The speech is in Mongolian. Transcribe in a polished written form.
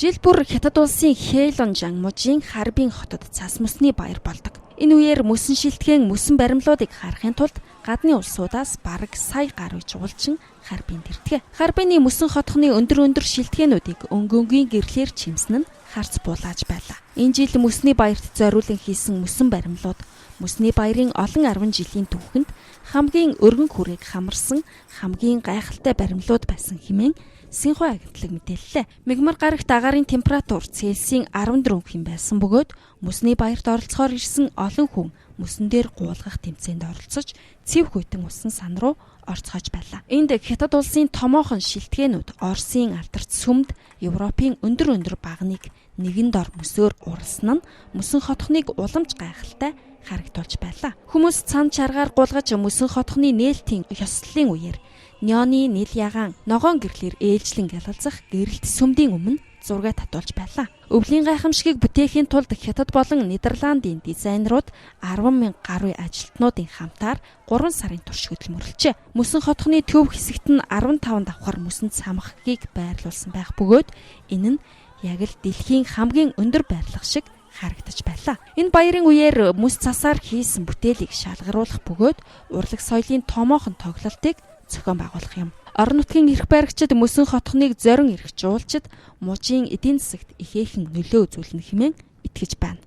Жил бүр Хятад улсын Хэйлонжан мужийн Харбин хотод цас мөсний баяр болдог. Энэ үеэр мөсөн шилтгэн мөсөн баримлуудыг харахын тулд гадны улсуудаас бараг сая гаруй жуулчин Харбинд ирдэг. Харбины мөсөн хотхны өндөр шилтгээнүүдийг өнгөнгийн гэрлэр чимсэн нь харц буулааж байлаа. Энэ жил мөсний баярт зориулан хийсэн мөсөн баримлууд мөсний баярын олон 10 жилийн түүхэнд хамгийн өргөн хүрээг хамарсан хамгийн гайхалтай баримлууд байсан хэмээн Синхуа агентлаг мэдээллээ. Мягмар гарагт агаарын температур Цельсийн 14 хэм байсан бөгөөд мөсний баярт оролцохоор ирсэн олон хүн мөсөн дээр гуулгах тэмцээнд оролцож цэв хүйтэн усан сан руу орцгож байлаа. Энд Хятад улсын томоохон шилтгээнүүд Оросын алдарт сүмд Европын өндөр багныг нэгэн дор мөсөөр уралсан нь мөсөн хотхныг уламж гайхалтай харагдуулж байлаа. Хүмүүс цан чаргаар гулгаж мөсөн хотхны нээлтийн ёслолын үеэр Нёны нийл ягаан ногоон гэрлэр ээлжлэн гялалзах гэрэлт сүмдийн өмнө зураг татуулж байлаа. Өвлийн гайхамшигыг бүтээхийн тулд Хятад болон Нидерландын дизайнерууд 10,000 гаруй ажилтнуудын хамтаар 3 сарын турш хөдөлмөрлөжээ. Мөсөн хотхны төв хэсэгт нь 15 давхар мөсөн цамхгийг байрлуулсан байх бөгөөд энэ нь яг л дэлхийн хамгийн өндөр байрлах шиг харагдаж байлаа. Энэ баярын үеэр мөс цасаар хийсэн бүтээлийг шалгаруулах бөгөөд урлаг соёлын томоохон тоглолтыг зохион байгуулах юм. Орон нутгийн эрх баригчид мөсөн хотхныг зорин эрх жуулчид мужийн эдийн засагт ихээхэн нөлөө үзүүлнэ хэмээн итгэж байна.